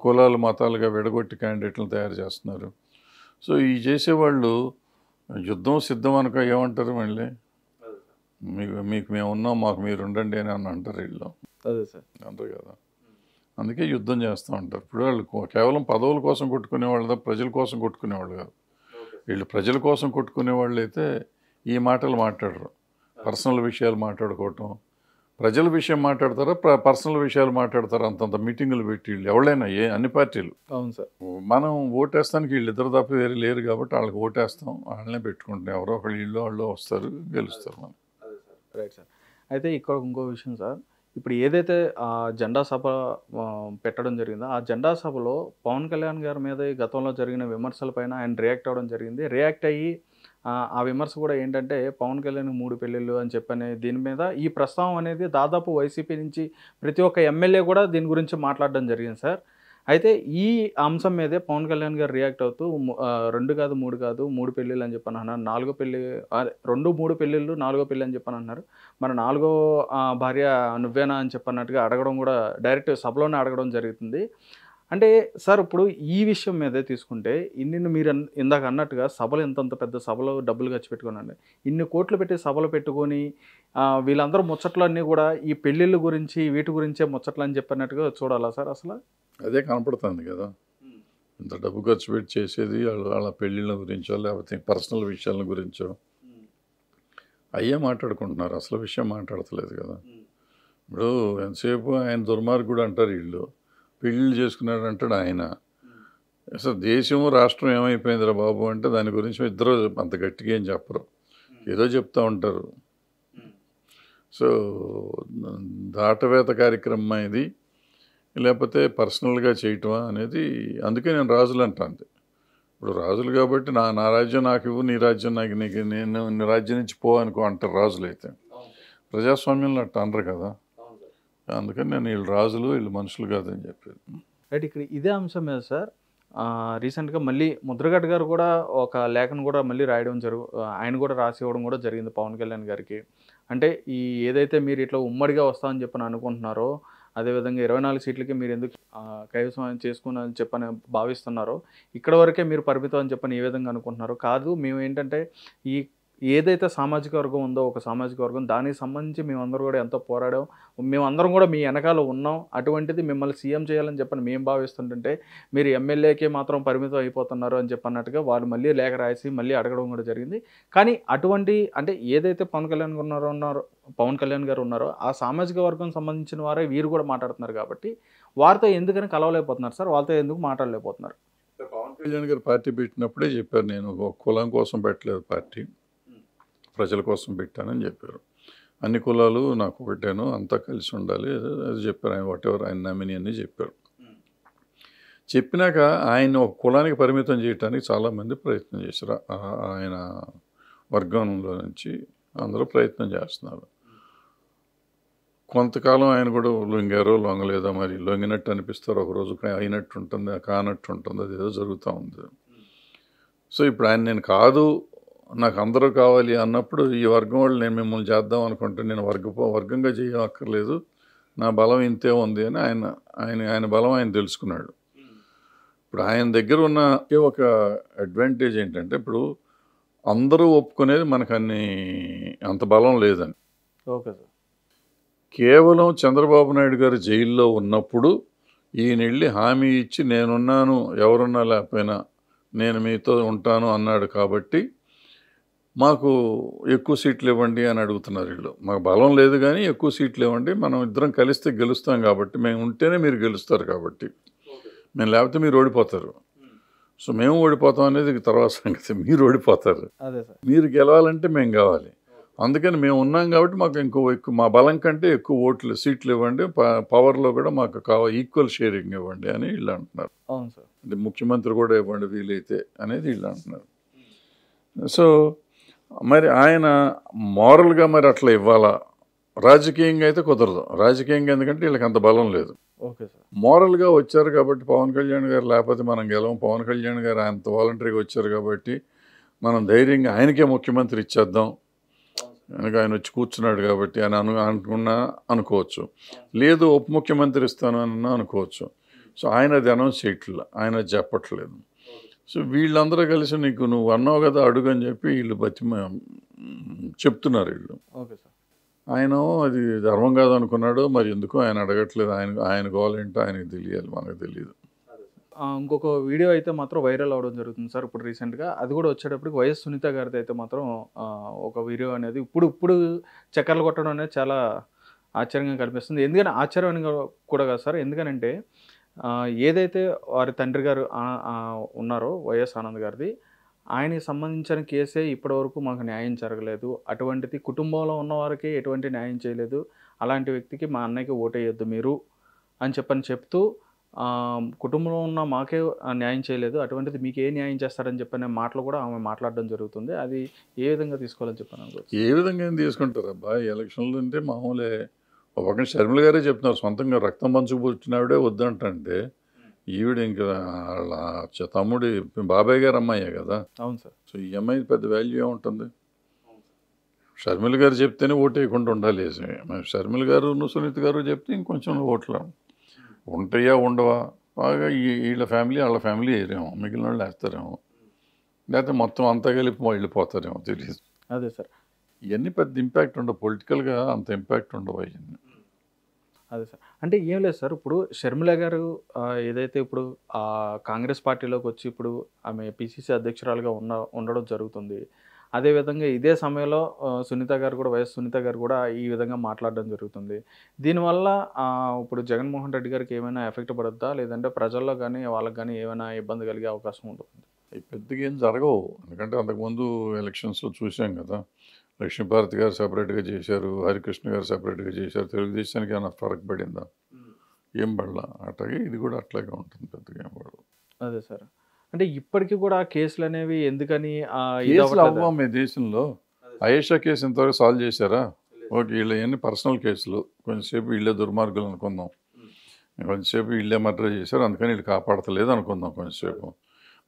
కులాలు మతాలుగా విడగొట్టి క్యాండిడేట్లను తయారు చేస్తున్నారు. సో ఈ చేసేవాళ్ళు యుద్ధం సిద్ధం అనుకో ఏమంటారు మళ్ళీ, మీకు మేము ఉన్నాం, మాకు మీరు ఉండండి అని అంటారు వీళ్ళు. అదే సార్, అంతే కదా. అందుకే యుద్ధం చేస్తూ ఉంటారు. ఇప్పుడు వాళ్ళు కేవలం పదవుల కోసం కొట్టుకునేవాళ్ళు, ప్రజల కోసం కొట్టుకునేవాళ్ళు కాదు. వీళ్ళు ప్రజల కోసం కొట్టుకునే వాళ్ళు అయితే ఈ మాటలు మాట్లాడరు. పర్సనల్ విషయాలు మాట్లాడుకోవటం, ప్రజల విషయం మాట్లాడతారా, పర్సనల్ విషయాలు మాట్లాడతారా, అంతంత మీటింగులు పెట్టి వీళ్ళు ఎవరైనా అన్ని పార్టీలు. అవును సార్. మనం ఓటేస్తానికి వీళ్ళు ఇద్దరు తప్ప వేరే లేరు కాబట్టి వాళ్ళకి ఓటేస్తాం, వాళ్ళనే పెట్టుకుంటాం. ఎవరో ఒకళ్ళు ఇల్లు వాళ్ళు వస్తారు, గెలుస్తారు మనం. Right sir. అయితే ఇక్కడ ఇంకో విషయం సార్, ఇప్పుడు ఏదైతే జెండా సభ పెట్టడం జరిగిందో ఆ జెండా సభలో పవన్ కళ్యాణ్ గారి మీద ఈ గతంలో జరిగిన విమర్శలపైన ఆయన రియాక్ట్ అవ్వడం జరిగింది. రియాక్ట్ అయ్యి ఆ విమర్శ కూడా ఏంటంటే పవన్ కళ్యాణ్ 3 పెళ్ళిళ్ళు అని చెప్పని దీని మీద ఈ ప్రస్తావన అనేది దాదాపు వైసీపీ నుంచి ప్రతి ఒక్క ఎమ్మెల్యే కూడా దీని గురించి మాట్లాడడం జరిగింది సార్. అయితే ఈ అంశం మీదే పవన్ కళ్యాణ్ గారు రియాక్ట్ అవుతూ 2 కాదు 3 కాదు 3 పెళ్ళిళ్ళు అని చెప్పని అన్నారు, 4 పెళ్ళి 2 3 పెళ్ళిళ్ళు 4వ పెళ్ళి అని చెప్పని అన్నారు. మరి 4వ భార్య నువ్వేనా అని చెప్పన్నట్టుగా అడగడం కూడా డైరెక్ట్ సభలోనే అడగడం జరుగుతుంది. అంటే సార్ ఇప్పుడు ఈ విషయం మీదే తీసుకుంటే మీరు ఇందాక అన్నట్టుగా సభలు ఇంతంత పెద్ద సభలో డబ్బులు ఖర్చు పెట్టుకోనండి, ఇన్ని కోట్లు పెట్టి సభలు పెట్టుకొని వీళ్ళందరూ ముచ్చట్లన్నీ కూడా ఈ పెళ్ళిళ్ళ గురించి వీటి గురించే ముచ్చట్లు అని చెప్పినట్టుగా చూడాలా సార్? అసలు అదే కనపడుతుంది కదా, ఇంత డబ్బు ఖర్చు పెట్టి చేసేది వాళ్ళ పెళ్ళిళ్ళ గురించో లేకపోతే పర్సనల్ విషయాల గురించో అయ్యే మాట్లాడుకుంటున్నారు, అసలు విషయం మాట్లాడతలేదు కదా. ఇప్పుడు ఎంతసేపు ఆయన దుర్మార్గుడు అంటారు వీళ్ళు, పెళ్ళిళ్ళు చేసుకున్నాడు అంటాడు ఆయన. అసలు దేశము రాష్ట్రం ఏమైపోయిందిరా బాబు అంటే దాని గురించి ఇద్దరు అంత గట్టిగా ఏం చెప్పరు, ఏదో చెప్తూ ఉంటారు. సో దాటవేత కార్యక్రమం ఇది లేకపోతే పర్సనల్గా చేయటమా అనేది. అందుకే నేను రాజులు అంటాను. ఇప్పుడు రాజులు కాబట్టి నా రాజ్యం నాకు ఇవ్వు, నీ రాజ్యం నాకు నేను నీ రాజ్యం నుంచి పో అనుకో అంటారు రాజులు. అయితే ప్రజాస్వామ్యంలో అట్ట అనరు కదా. అందుకని నేను వీళ్ళు రాజులు వీళ్ళు మనుషులు కాదని చెప్పేది. రైట్. ఇక్కడ ఇదే అంశం మీద సార్ రీసెంట్గా మళ్ళీ ముద్రగడ్డ గారు కూడా ఒక లేఖను కూడా మళ్ళీ రాయడం ఆయన కూడా రాసి ఇవ్వడం కూడా జరిగింది పవన్ కళ్యాణ్ గారికి. అంటే ఏదైతే మీరు ఇట్లా ఉమ్మడిగా వస్తామని చెప్పని అనుకుంటున్నారో, అదేవిధంగా 24 సీట్లకి మీరు ఎందుకు కైవసం చేసుకుని చెప్పని భావిస్తున్నారో, ఇక్కడ వరకే మీరు పరిమితం అని చెప్పని ఏ విధంగా అనుకుంటున్నారో కాదు, మేము ఏంటంటే ఏదైతే సామాజిక వర్గం ఉందో ఒక సామాజిక వర్గం దానికి సంబంధించి మేమందరూ కూడా ఎంతో పోరాడాం, మేమందరం కూడా మీ వెనకాల ఉన్నాం, అటువంటిది మిమ్మల్ని సీఎం చేయాలని చెప్పని మేము భావిస్తుంటే మీరు ఎమ్మెల్యేకే మాత్రం పరిమితం అయిపోతున్నారు అని చెప్పన్నట్టుగా వాళ్ళు మళ్ళీ లేఖ రాసి మళ్ళీ అడగడం కూడా జరిగింది. కానీ అటువంటి అంటే ఏదైతే పవన్ కళ్యాణ్ గారు ఉన్నారో ఆ సామాజిక వర్గం సంబంధించిన వారే వీరు కూడా మాట్లాడుతున్నారు కాబట్టి వారితో ఎందుకని కలవలేకపోతున్నారు సార్, వాళ్ళతో ఎందుకు మాట్లాడలేకపోతున్నారు? పవన్ కళ్యాణ్ గారు పార్టీ పెట్టినప్పుడే చెప్పారు, నేను ఒక కులం కోసం పెట్టలేదు పార్టీ, ప్రజల కోసం పెట్టానని చెప్పారు. అన్ని కులాలు నాకు ఒకటేను, అంతా కలిసి ఉండాలి అది చెప్పారు ఆయన. వాటెవర్ ఆయన నామినీ అని చెప్పారు. చెప్పినాక ఆయన ఒక కులానికి పరిమితం చేయడానికి చాలామంది ప్రయత్నం చేశారు. ఆయన వర్గంలో నుంచి అందరూ ప్రయత్నం చేస్తున్నారు. కొంతకాలం ఆయన కూడా లొంగారో లొంగలేదో, మరి లొంగినట్టు అనిపిస్తారు, ఒకరోజు అయినట్టు ఉంటుంది, కానట్టు ఉంటుంది, అది ఏదో జరుగుతూ ఉంది. సో ఇప్పుడు ఆయన నేను కాదు నాకు అందరూ కావాలి అన్నప్పుడు ఈ వర్గం వాళ్ళు నేను మిమ్మల్ని చేద్దాం అనుకుంటే నేను వర్గంగా చేయక్కర్లేదు, నా బలం ఇంతే ఉంది అని ఆయన బలం ఆయన తెలుసుకున్నాడు. ఇప్పుడు ఆయన దగ్గర ఉన్న ఒక అడ్వాంటేజ్ ఏంటంటే ఇప్పుడు అందరూ ఒప్పుకునేది మనకు అంత బలం లేదని. Okay sir. కేవలం చంద్రబాబు నాయుడు గారు జైల్లో ఉన్నప్పుడు ఈయన వెళ్ళి హామీ ఇచ్చి నేనున్నాను ఎవరున్నా లేకపోయినా నేను మీతో ఉంటాను అన్నాడు కాబట్టి మాకు ఎక్కువ సీట్లు ఇవ్వండి అని అడుగుతున్నారు వీళ్ళు. మాకు బలం లేదు కానీ ఎక్కువ సీట్లు ఇవ్వండి, మనం ఇద్దరం కలిస్తే గెలుస్తాం కాబట్టి, మేము ఉంటేనే మీరు గెలుస్తారు కాబట్టి, మేము లేకపోతే మీరు ఓడిపోతారు. సో మేము ఓడిపోతాం అనేది తర్వాత సంగతి, మీరు ఓడిపోతారు. మీరు గెలవాలంటే మేము కావాలి, అందుకని మేము ఉన్నాం కాబట్టి మాకు ఎక్కువ మా బలం కంటే ఎక్కువ ఓట్లు సీట్లు ఇవ్వండి, పవర్లో కూడా మాకు ఈక్వల్ షేరింగ్ ఇవ్వండి అని వీళ్ళు అంటున్నారు. అంటే ముఖ్యమంత్రి కూడా ఇవ్వండి వీలైతే అనేది వీళ్ళు అంటున్నారు. సో మరి ఆయన మోరల్గా మరి అట్లా ఇవ్వాలా? రాజకీయంగా అయితే కుదరదు. రాజకీయంగా ఎందుకంటే వీళ్ళకి అంత బలం లేదు. మోరల్గా వచ్చారు కాబట్టి పవన్ కళ్యాణ్ గారు, లేకపోతే మనం గెలవం, పవన్ కళ్యాణ్ గారు అంత వాలంటరీగా వచ్చారు కాబట్టి మనం ధైర్యంగా ఆయనకే ముఖ్యమంత్రి ఇచ్చేద్దాం, కనుక ఆయన వచ్చి కూర్చున్నాడు కాబట్టి ఆయన అనుకోవచ్చు. లేదు ఉప ముఖ్యమంత్రి ఇస్తాను అని అనుకోవచ్చు. సో ఆయన అది అనౌన్స్ చేయట్లేదు, ఆయన అది చెప్పట్లేదు. సో వీళ్ళందరూ కలిసి నీకు నువ్వు అన్నావు కదా అడుగు అని చెప్పి వీళ్ళు చెప్తున్నారు వీళ్ళు. ఆయన అది ధర్మం కాదు అనుకున్నాడు, మరి ఎందుకు ఆయన అడగట్లేదు, ఆయన గోలేంటో ఆయనకు తెలియాలి, మనకు తెలియదు. ఇంకొక వీడియో అయితే మాత్రం వైరల్ అవడం జరుగుతుంది సార్ ఇప్పుడు రీసెంట్గా. అది కూడా వచ్చేటప్పటికి వైఎస్ సునీత గారిది అయితే మాత్రం ఒక వీడియో అనేది ఇప్పుడు చక్కర్లు కొట్టడం అనేది చాలా ఆశ్చర్యంగా కనిపిస్తుంది. ఎందుకని ఆశ్చర్యం కూడా కాదు సార్, ఎందుకనంటే ఏదైతే వారి తండ్రి గారు ఉన్నారో వైఎస్ ఆనంద్ గారిది, ఆయనకి సంబంధించిన కేసే ఇప్పటివరకు మాకు న్యాయం జరగలేదు. అటువంటిది కుటుంబంలో ఉన్న వారికి ఎటువంటి న్యాయం చేయలేదు. అలాంటి వ్యక్తికి మా అన్నయ్యకి ఓటేయొద్దు మీరు అని చెప్తూ కుటుంబంలో ఉన్న మాకే న్యాయం చేయలేదు, అటువంటిది మీకు ఏ న్యాయం చేస్తారని చెప్పనే మాటలు కూడా ఆమె మాట్లాడడం జరుగుతుంది. అది ఏ విధంగా తీసుకోవాలని చెప్పాను. ఏ విధంగా తీసుకుంటారు అబ్బా, ఎలక్షన్లు అంటే మామూలే. ఒక షర్మిల గారే చెప్తున్నారు, సొంతంగా రక్తం పంచుకు పుట్టినావిడే వద్దంటే ఈవిడ ఇంకా వాళ్ళ తమ్ముడి బాబాయ్ గారు అమ్మాయే కదా. అవును సార్. సో ఈ అమ్మాయి పెద్ద వాల్యూ ఏముంటుంది? షర్మిల గారు చెప్తేనే ఓటు వేయకుండా ఉండాలి. షర్మిల గారు సునీత గారు చెప్తే ఇంకొంచెం ఓట్లు ఉంటాయా ఉండవా, బాగా వీళ్ళ ఫ్యామిలీ వాళ్ళ ఫ్యామిలీ వేయరేమో, మిగిలిన వాళ్ళు వేస్తారేమో, లేకపోతే మొత్తం అంతా కలిపి వెళ్ళిపోతారేమో తెలియదు. అదే సార్, ఇవన్నీ పెద్ద ఇంపాక్ట్ ఉండవు, పొలిటికల్గా అంత ఇంపాక్ట్ ఉండవు అవన్నీ. అదే సార్, అంటే ఏం లేదు సార్, ఇప్పుడు షర్మిల గారు ఏదైతే ఇప్పుడు కాంగ్రెస్ పార్టీలోకి వచ్చి ఇప్పుడు ఆమె పిసిసి అధ్యక్షురాలుగా ఉండడం జరుగుతుంది. అదేవిధంగా ఇదే సమయంలో సునీత గారు కూడా, వైఎస్ సునీత గారు కూడా ఈ విధంగా మాట్లాడడం జరుగుతుంది. దీనివల్ల ఇప్పుడు జగన్మోహన్ రెడ్డి గారికి ఏమైనా ఎఫెక్ట్ పడుద్దా, లేదంటే ప్రజల్లో కానీ వాళ్ళకి కానీ ఏమైనా ఇబ్బంది కలిగే అవకాశం ఉంటుంది? అవి పెద్దగా ఏం జరగవు, ఎందుకంటే అంతకుముందు ఎలక్షన్స్లో చూసాం కదా, లక్ష్మీభారతి గారు సెపరేట్గా చేశారు, హరికృష్ణ గారు సెపరేట్గా చేశారు. తెలుగుదేశానికి ఏమైనా ఫరక్ పడిందా? ఏం పడలా. అట్లాగే ఇది కూడా అట్లాగే ఉంటుంది, పెద్దగా ఏం పడదు. అదే సార్, అంటే ఇప్పటికీ కూడా కేసులు అనేవి ఎందుకని మీ దేశంలో అయేషా కేసు ఇంతవరకు సాల్వ్ చేశారా? ఓకే, వీళ్ళు ఎన్ని పర్సనల్ కేసులు, కొంచెంసేపు వీళ్ళే దుర్మార్గులు అనుకుందాం, కొంచెంసేపు వీళ్ళే మర్డర్ చేశారు అందుకని వీళ్ళు కాపాడతలేదు అనుకుందాం కొంచెంసేపు.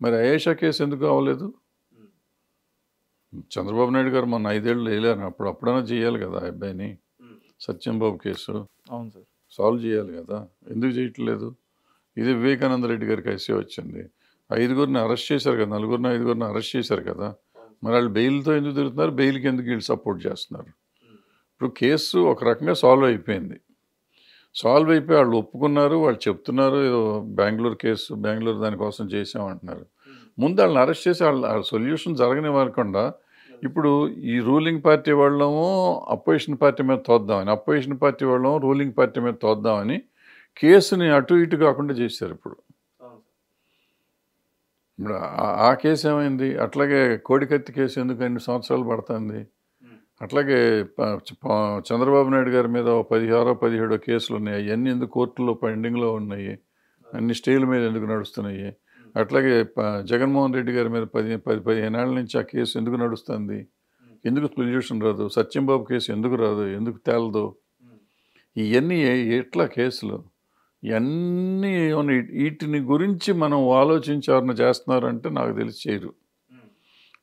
మరి అయేషా కేసు ఎందుకు అవ్వలేదు? చంద్రబాబు నాయుడు గారు మొన్న 5 ఏళ్ళు వేయలేరు, అప్పుడైనా చేయాలి కదా ఆ అబ్బాయిని. సత్యంబాబు కేసు అవును సార్, సాల్వ్ చేయాలి కదా, ఎందుకు చేయట్లేదు? ఇది వివేకానంద రెడ్డి గారికి ఐసీ వచ్చింది, 5గురిని అరెస్ట్ చేశారు కదా, 4గురిని 5గురిని అరెస్ట్ చేశారు కదా, మరి వాళ్ళు బెయిల్తో ఎందుకు తిరుగుతున్నారు? బెయిల్కి ఎందుకు వీళ్ళు సపోర్ట్ చేస్తున్నారు? ఇప్పుడు కేసు ఒక రకంగా సాల్వ్ అయిపోయింది, సాల్వ్ అయిపోయి వాళ్ళు ఒప్పుకున్నారు, వాళ్ళు చెప్తున్నారు ఏదో బెంగళూరు కేసు, బెంగళూరు దానికోసం చేసామంటున్నారు. ముందు వాళ్ళని అరెస్ట్ చేసి వాళ్ళ సొల్యూషన్ జరగనివ్వకుండా ఇప్పుడు ఈ రూలింగ్ పార్టీ వాళ్ళము అపోజిషన్ పార్టీ మీద తోద్దామని, అపోజిషన్ పార్టీ వాళ్ళము రూలింగ్ పార్టీ మీద తోద్దామని కేసుని అటు ఇటు కాకుండా చేశారు. ఇప్పుడు ఆ కేసు ఏమైంది? అట్లాగే కోడికత్తి కేసు ఎందుకు 2 సంవత్సరాలు పడుతుంది? అట్లాగే చంద్రబాబు నాయుడు గారి మీద 16-17 కేసులు ఉన్నాయి, అవన్నీ ఎందుకు కోర్టులో పెండింగ్లో ఉన్నాయి, అన్ని స్టేల మీద ఎందుకు నడుస్తున్నాయి? అట్లాగే జగన్మోహన్ రెడ్డి గారి మీద 10-15 ఏళ్ళ నుంచి ఆ కేసు ఎందుకు నడుస్తుంది? ఎందుకు సొల్యూషన్ రాదు? సత్యంబాబు కేసు ఎందుకు రాదు, ఎందుకు తేలదు? ఇవన్నీ ఎట్లా కేసులు? ఇవన్నీ వీటిని గురించి మనం ఆలోచించి ఎవరిని చేస్తున్నారంటే నాకు తెలిసి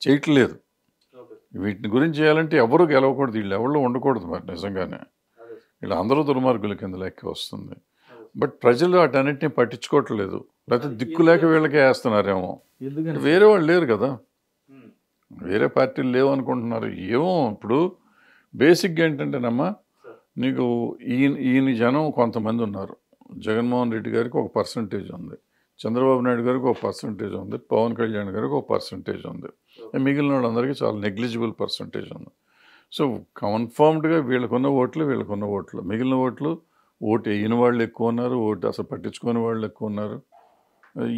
చేయట్లేదు. వీటిని గురించి చేయాలంటే ఎవరు గెలవకూడదు, వీళ్ళు ఎవరు ఉండకూడదు. మరి నిజంగానే వీళ్ళు అందరూ దుర్మార్గుల కింద లెక్క వస్తుంది. బట్ ప్రజలు వాటన్నిటిని పట్టించుకోవట్లేదు, లేకపోతే దిక్కు లేక వీళ్ళకే వేస్తున్నారేమో. వేరే వాళ్ళు లేరు కదా, వేరే పార్టీలు లేవు అనుకుంటున్నారు. ఏమో ఇప్పుడు బేసిక్గా ఏంటంటేనమ్మా, నీకు ఈయన జనం కొంతమంది ఉన్నారు. జగన్మోహన్ రెడ్డి గారికి ఒక పర్సంటేజ్ ఉంది, చంద్రబాబు నాయుడు గారికి ఒక పర్సంటేజ్ ఉంది, పవన్ కళ్యాణ్ గారికి ఒక పర్సంటేజ్ ఉంది. మిగిలిన వాళ్ళందరికీ చాలా నెగ్లిజిబుల్ పర్సంటేజ్ ఉంది. సో కన్ఫర్మ్డ్గా వీళ్ళకున్న ఓట్లు, మిగిలిన ఓట్లు ఓటు వేయని వాళ్ళు ఎక్కువ ఉన్నారు, ఓటు అసలు పట్టించుకునే వాళ్ళు ఎక్కువ ఉన్నారు.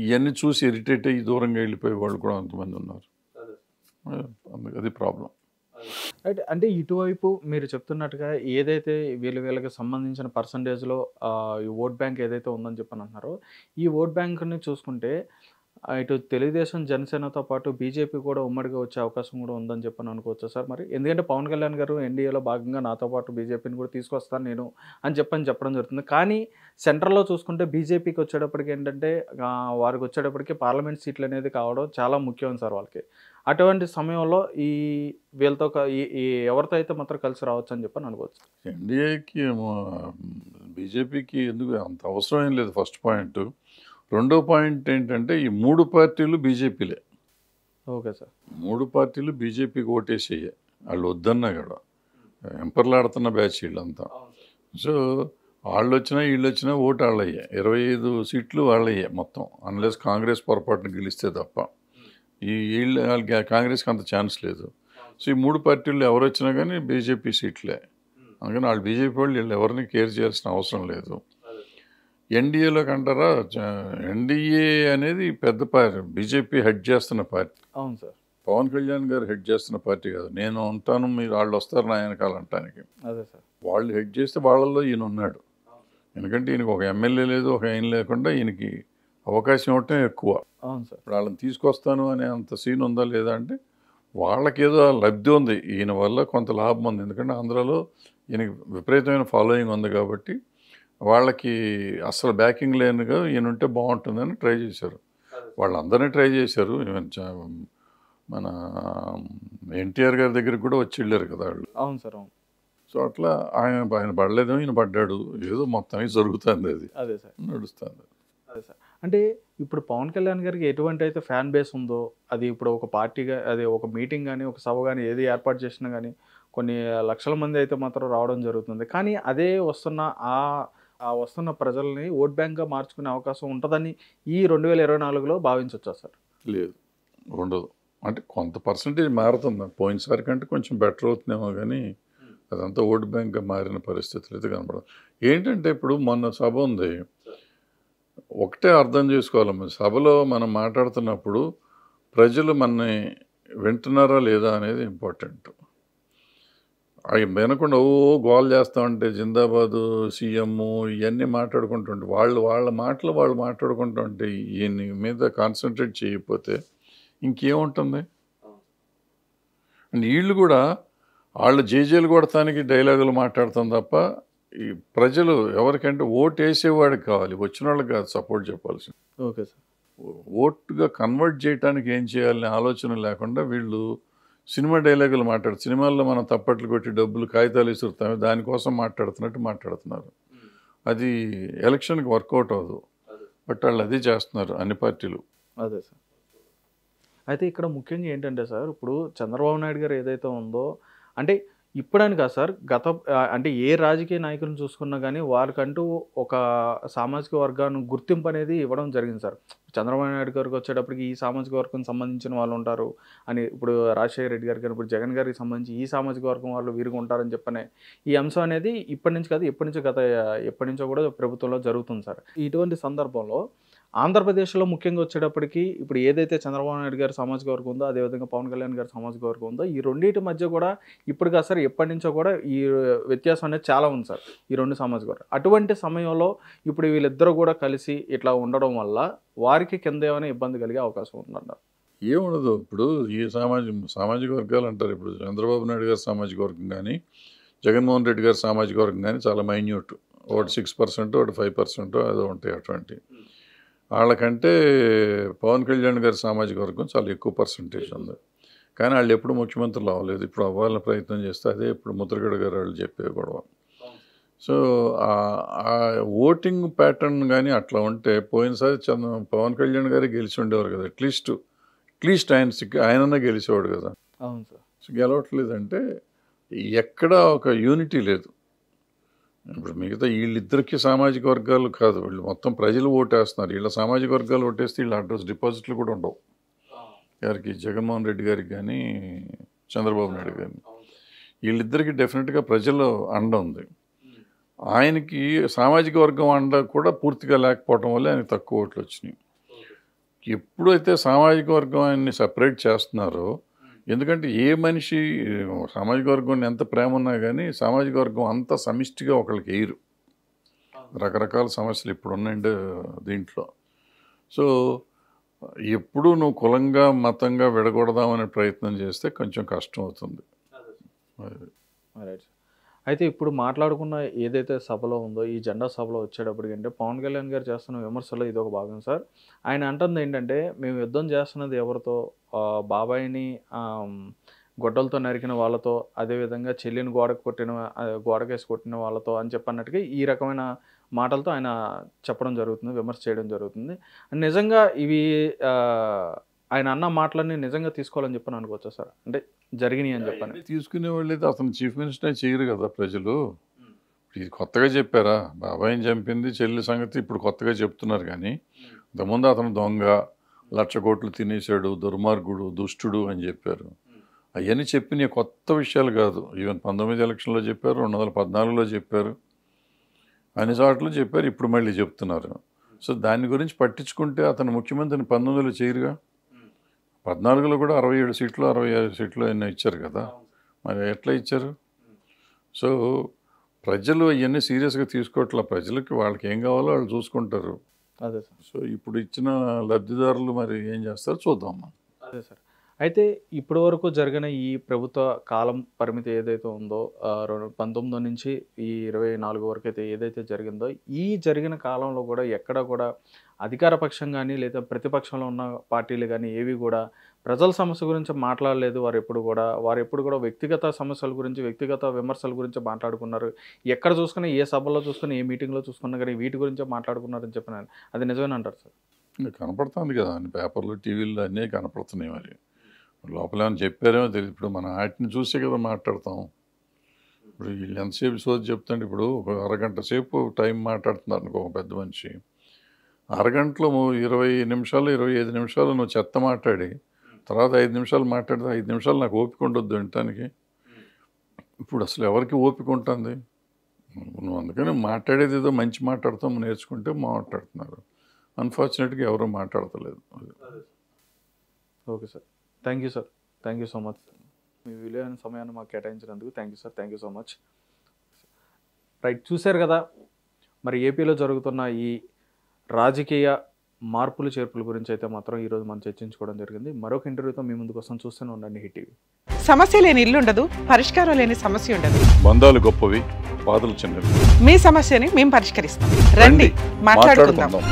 ఇవన్నీ చూసి ఇరిటేట్ అయ్యి దూరంగా వెళ్ళిపోయే వాళ్ళు కూడా అంతమంది ఉన్నారు. అది ప్రాబ్లం. అంటే ఇటువైపు మీరు చెప్తున్నట్టుగా ఏదైతే వీళ్ళకి సంబంధించిన పర్సంటేజ్లో ఈ ఓట్ బ్యాంక్ ఏదైతే ఉందని చెప్పని అంటున్నారో, ఈ ఓట్ బ్యాంక్ని చూసుకుంటే ఇటు తెలుగుదేశం జనసేనతో పాటు బీజేపీ కూడా ఉమ్మడిగా వచ్చే అవకాశం కూడా ఉందని చెప్పని అనుకోవచ్చా సార్ మరి? ఎందుకంటే పవన్ కళ్యాణ్ గారు ఎన్డీఏలో భాగంగా నాతో పాటు బీజేపీని కూడా తీసుకొస్తాను నేను అని చెప్పడం జరుగుతుంది. కానీ సెంట్రల్లో చూసుకుంటే బీజేపీకి వచ్చేటప్పటికి ఏంటంటే వారికి వచ్చేటప్పటికి పార్లమెంట్ సీట్లు అనేది కావడం చాలా ముఖ్యం సార్ వాళ్ళకి. అటువంటి సమయంలో వీళ్ళతో ఈ ఎవరితో అయితే మాత్రం కలిసి రావచ్చు అని చెప్పని అనుకోవచ్చు. ఎన్డీఏకి బీజేపీకి ఎందుకు అంత అవసరం ఏం లేదు. First point. రెండో పాయింట్ ఏంటంటే ఈ 3 పార్టీలు బీజేపీలే. Okay sir. 3 పార్టీలు బీజేపీకి ఓటేసేయ వాళ్ళు వద్దన్నా కూడా ఎంపర్లాడుతున్న బ్యాచ్ వీళ్ళంతా. సో వాళ్ళు వచ్చినా వీళ్ళు వచ్చినా ఓటు వాళ్ళయ్యే. 25 సీట్లు వాళ్ళయ్యే మొత్తం, అన్లెస్ కాంగ్రెస్ పొరపాటున గెలిస్తే తప్ప. వాళ్ళకి కాంగ్రెస్కి అంత ఛాన్స్ లేదు. సో ఈ 3 పార్టీలు ఎవరు వచ్చినా కానీ బీజేపీ సీట్లే. అందుకని వాళ్ళు బీజేపీ వాళ్ళు వీళ్ళు ఎవరిని కేర్ చేయాల్సిన అవసరం లేదు. ఎన్డీఏలో కంటారా, ఎన్డీఏ అనేది పెద్ద పార్టీ, బీజేపీ హెడ్ చేస్తున్న పార్టీ. అవును సార్. పవన్ కళ్యాణ్ గారు హెడ్ చేస్తున్న పార్టీ కాదు. నేను ఉంటాను, మీరు వాళ్ళు వస్తారు నా వెనకాల అంటానికి. అదే సార్. వాళ్ళు హెడ్ చేస్తే వాళ్ళల్లో ఈయన ఉన్నాడు. ఎందుకంటే ఈయనకి ఒక ఎమ్మెల్యే లేదు, ఒక ఆయన లేకుండా ఈయనకి అవకాశం ఇవ్వటం ఎక్కువ. అవును సార్. ఇప్పుడు వాళ్ళని తీసుకొస్తాను అనే అంత సీన్ ఉందా లేదా అంటే వాళ్ళకేదో లబ్ధి ఉంది, ఈయన వల్ల కొంత లాభం ఉంది. ఎందుకంటే ఆంధ్రాలో ఈయనకి విపరీతమైన ఫాలోయింగ్ ఉంది కాబట్టి వాళ్ళకి అసలు బ్యాకింగ్ లేనుగా ఈయన ఉంటే బాగుంటుందని ట్రై చేశారు. వాళ్ళందరినీ ట్రై చేశారు. ఈవెన్ మన ఎన్టీఆర్ గారి దగ్గరికి కూడా వచ్చి వెళ్ళారు కదా వాళ్ళు. అవును సార్. అవును. సో అట్లా ఆయన పడలేదు, ఈయన పడ్డాడు. ఏదో మొత్తానికి జరుగుతుంది, అది అదే సార్ నడుస్తుంది. అదే సార్. అంటే ఇప్పుడు పవన్ కళ్యాణ్ గారికి ఎటువంటి అయితే ఫ్యాన్ బేస్ ఉందో, అది ఇప్పుడు ఒక పార్టీగా, అది ఒక మీటింగ్ కానీ ఒక సభ కానీ ఏది ఏర్పాటు చేసినా కానీ కొన్ని లక్షల మంది అయితే మాత్రం రావడం జరుగుతుంది. కానీ అదే వస్తున్న ప్రజల్ని ఓట్ బ్యాంక్గా మార్చుకునే అవకాశం ఉంటుందని ఈ 2024లో భావించవచ్చా సార్? లేదు, ఉండదు. అంటే కొంత పర్సంటేజ్ మారుతుంది. పోయినసారి కంటే కొంచెం బెటర్ అవుతుందేమో కానీ అదంతా ఓట్ బ్యాంక్గా మారిన పరిస్థితులు అయితే కనపడదు. ఏంటంటే ఇప్పుడు మొన్న సభ ఉంది, ఒకటే అర్థం చేసుకోవాలి, సభలో మనం మాట్లాడుతున్నప్పుడు ప్రజలు మనని వింటున్నారా లేదా అనేది ఇంపార్టెంట్. అవి వినకుండా గోల్ చేస్తూ ఉంటే జిందాబాదు సీఎం ఇవన్నీ మాట్లాడుకుంటుంటే వాళ్ళ మాటలు వాళ్ళు మాట్లాడుకుంటూ ఉంటే ఈయన మీద కాన్సన్ట్రేట్ చేయకపోతే ఇంకేముంటుంది. వీళ్ళు కూడా వాళ్ళు జేజేలు కొడతానికి డైలాగులు మాట్లాడతాం తప్ప ఈ ప్రజలు ఎవరికంటే ఓటు వేసేవాడికి కావాలి, వచ్చిన వాళ్ళకి కాదు సపోర్ట్ చెప్పాల్సింది. Okay sir. ఓటుగా కన్వర్ట్ చేయడానికి ఏం చేయాలనే ఆలోచన లేకుండా వీళ్ళు సినిమా డైలాగులు సినిమాల్లో మనం తప్పట్లు కొట్టి డబ్బులు కాగితాలు విసురుతాము, దానికోసం మాట్లాడుతున్నారు. అది ఎలక్షన్కి వర్కౌట్ అవ్వదు. బట్ వాళ్ళు అదే చేస్తున్నారు అన్ని పార్టీలు. అదే సార్. అయితే ఇక్కడ ముఖ్యంగా ఏంటంటే సార్, ఇప్పుడు చంద్రబాబు నాయుడు గారు ఏదైతే ఉందో, అంటే ఇప్పుడని కాదు సార్, అంటే ఏ రాజకీయ నాయకులను చూసుకున్నా కానీ వారికంటూ ఒక సామాజిక వర్గాన్ని గుర్తింపు అనేది ఇవ్వడం జరిగింది సార్. చంద్రబాబు నాయుడు గారికి వచ్చేటప్పటికి ఈ సామాజిక వర్గం సంబంధించిన వాళ్ళు ఉంటారు అని, ఇప్పుడు రాజశేఖర రెడ్డి గారికి కానీ ఇప్పుడు జగన్ గారికి సంబంధించి ఈ సామాజిక వర్గం వాళ్ళు వీరుగా ఉంటారని చెప్పనే ఈ అంశం అనేది ఇప్పటి నుంచి కాదు, ఎప్పటి నుంచో కూడా ప్రభుత్వంలో జరుగుతుంది సార్. ఇటువంటి సందర్భంలో ఆంధ్రప్రదేశ్లో ముఖ్యంగా వచ్చేటప్పటికి ఇప్పుడు ఏదైతే చంద్రబాబు నాయుడు గారి సామాజిక వర్గం ఉందో, అదేవిధంగా పవన్ కళ్యాణ్ గారి సామాజిక వర్గం ఉందో, ఈ రెండింటి మధ్య కూడా ఇప్పుడు కాదు సార్, ఎప్పటి నుంచో కూడా ఈ వ్యత్యాసం అనేది చాలా ఉంది సార్, ఈ రెండు సామాజిక వర్గం. అటువంటి సమయంలో ఇప్పుడు వీళ్ళిద్దరూ కూడా కలిసి ఇట్లా ఉండడం వల్ల వారికి కింద ఏమైనా ఇబ్బంది కలిగే అవకాశం ఉందంటారు? ఏముండదు. ఇప్పుడు ఈ సామాజిక వర్గాలు అంటారు. ఇప్పుడు చంద్రబాబు నాయుడు గారి సామాజిక వర్గం కానీ జగన్మోహన్ రెడ్డి గారి సామాజిక వర్గం కానీ చాలా మైన్యూట్. ఒకటి 6%, ఒకటి 5% అదో ఉంటాయి. అటువంటి వాళ్ళకంటే పవన్ కళ్యాణ్ గారి సామాజిక వర్గం చాలా ఎక్కువ పర్సంటేజ్ ఉంది. కానీ వాళ్ళు ఎప్పుడు ముఖ్యమంత్రులు అవ్వలేదు. ఇప్పుడు అవ్వాలని ప్రయత్నం చేస్తే అదే ఇప్పుడు ముద్రగడ గారు వాళ్ళు చెప్పే గొడవ. సో ఆ ఓటింగ్ ప్యాటర్న్ కానీ అట్లా ఉంటే పోయినసారి పవన్ కళ్యాణ్ గారే గెలిచి ఉండేవారు కదా. అట్లీస్ట్ ఆయనన్నా గెలిచేవాడు కదా. అవును సార్. సో గెలవట్లేదంటే ఎక్కడా ఒక యూనిటీ లేదు. ఇప్పుడు మిగతా వీళ్ళిద్దరికీ సామాజిక వర్గాలు కాదు, వీళ్ళు మొత్తం ప్రజలు ఓటేస్తున్నారు. వీళ్ళ సామాజిక వర్గాలు ఓటేస్తే వీళ్ళ అడ్రస్ డిపాజిట్లు కూడా ఉండవు. గారికి, జగన్మోహన్ రెడ్డి గారికి కానీ, చంద్రబాబు నాయుడు గారిని, వీళ్ళిద్దరికి డెఫినెట్గా ప్రజలు అండ ఉంది. ఆయనకి సామాజిక వర్గం అండ కూడా పూర్తిగా లేకపోవటం వల్ల ఆయనకి తక్కువ ఓట్లు వచ్చినాయి. ఎప్పుడైతే సామాజిక వర్గం ఆయన్ని సపరేట్ చేస్తున్నారో, ఎందుకంటే ఏ మనిషి సామాజిక వర్గం ఎంత ప్రేమ ఉన్నా కానీ సామాజిక వర్గం అంత సమిష్టిగా ఒకళ్ళకి వేయరు. రకరకాల సమస్యలు ఇప్పుడు ఉన్నాయండి దీంట్లో. సో ఎప్పుడు నువ్వు కులంగా మతంగా విడగొడదామనే ప్రయత్నం చేస్తే కొంచెం కష్టం అవుతుంది. అయితే ఇప్పుడు మాట్లాడుకున్న ఏదైతే సభలో ఉందో, ఈ జెండా సభలో వచ్చేటప్పటికంటే పవన్ కళ్యాణ్ గారు చేస్తున్న విమర్శలో ఇదొక భాగం సార్. ఆయన అంటుంది ఏంటంటే, మేము యుద్ధం చేస్తున్నది ఎవరితో, బాబాయిని గొడ్డలతో నరికిన వాళ్ళతో, అదేవిధంగా చెల్లిని గోడకేసి కొట్టిన వాళ్ళతో అని చెప్పన్నట్టుగా ఈ రకమైన మాటలతో ఆయన చెప్పడం జరుగుతుంది, విమర్శ చేయడం జరుగుతుంది. నిజంగా ఇవి ఆయన అన్న మాటలన్నీ నిజంగా తీసుకోవాలని చెప్పని అనుకోవచ్చా సార్? అంటే జరిగినాయి అని చెప్పని తీసుకునే వాళ్ళు అయితే అతను చీఫ్ మినిస్టర్ చేయరు కదా ప్రజలు. ఇది కొత్తగా చెప్పారా? బాబాయిని చంపింది చెల్లి సంగతి ఇప్పుడు కొత్తగా చెప్తున్నారు. కానీ ఇంతకుముందు అతను దొంగ, 1,00,000 కోట్లు తినేశాడు, దుర్మార్గుడు, దుష్టుడు అని చెప్పారు. అవన్నీ చెప్పిన కొత్త విషయాలు కాదు. ఈవెన్ 19 ఎలక్షన్లో చెప్పారు, 2014లో చెప్పారు, అన్ని చోట్ల చెప్పారు, ఇప్పుడు మళ్ళీ చెప్తున్నారు. సో దాని గురించి పట్టించుకుంటే అతను ముఖ్యమంత్రిని 19లో చేయరుగా. 14లో కూడా 67 సీట్లు 65 సీట్లు ఎన్నో ఇచ్చారు కదా, మరి ఎట్లా ఇచ్చారు? సో ప్రజలు అవన్నీ సీరియస్గా తీసుకోవట్లే. ప్రజలకి వాళ్ళకి ఏం కావాలో వాళ్ళు చూసుకుంటారు. అదే సార్. సో ఇప్పుడు ఇచ్చిన లబ్ధిదారులు మరి ఏం చేస్తారో చూద్దాం. అదే సార్. అయితే ఇప్పటి వరకు జరిగిన ఈ ప్రభుత్వ కాలం పరిమితి ఏదైతే ఉందో, 19 నుంచి ఈ 24 వరకు అయితే ఏదైతే జరిగిందో, ఈ జరిగిన కాలంలో కూడా ఎక్కడ కూడా అధికార పక్షం కానీ లేదా ప్రతిపక్షంలో ఉన్న పార్టీలు కానీ ఏవి కూడా ప్రజల సమస్య గురించి మాట్లాడలేదు. వారు ఎప్పుడు కూడా వ్యక్తిగత సమస్యల గురించి, వ్యక్తిగత విమర్శల గురించి మాట్లాడుకున్నారు. ఎక్కడ చూసుకున్నా, ఏ సభల్లో చూసుకున్నా, ఏ మీటింగ్లో చూసుకున్నా కానీ వీటి గురించే మాట్లాడుకున్నారని చెప్పిన అది నిజమేనంటారు సార్? కనపడుతుంది కదా, అన్ని పేపర్లు, టీవీల్లో అన్నీ కనపడుతున్నాయి. మరి లోపల ఏమైనా చెప్పారేమో తెలియదు. ఇప్పుడు మనం వాటిని చూసే కదా మాట్లాడతాం. ఇప్పుడు వీళ్ళు ఎంతసేపు సోది చెప్తాండి. ఇప్పుడు ఒక అరగంట సేపు టైం మాట్లాడుతున్నారు అనుకో ఒక పెద్ద మనిషి, అరగంటలో 20 నిమిషాలు 25 నిమిషాలు నువ్వు చెత్త మాట్లాడి తర్వాత 5 నిమిషాలు మాట్లాడితే 5 నిమిషాలు నాకు ఓపిక ఉండొద్దు వినటానికి. ఇప్పుడు అసలు ఎవరికి ఓపిక ఉంటుంది? నువ్వు అందుకని మాట్లాడేది ఏదో మంచి మాట్లాడతాం నేర్చుకుంటే మాట్లాడుతున్నారు. అన్ఫార్చునేట్గా ఎవరూ మాట్లాడతలేదు. Okay sir, thank you sir, thank you so much. మీ విలువైన సమయాన్ని మాకు కేటాయించినందుకు thank you sir, thank you so much. Right, చూశారు కదా మరి ఏపీలో జరుగుతున్న ఈ రాజకీయ మార్పులు చేర్పుల గురించి అయితే మాత్రం ఈరోజు మనం చర్చించుకోవడం జరిగింది. మరొక ఇంటర్వ్యూతో మీ ముందు కోసం చూస్తూనే ఉండండి హిట్ టీవీ. సమస్య లేని ఇల్లు ఉండదు, పరిష్కారం లేని సమస్య ఉండదు. బంధాలు గొప్పవి, బాధలు చిన్నవి. మీ సమస్యని మేము పరిష్కరిస్తాం. రండి, మాట్లాడుకుందాం.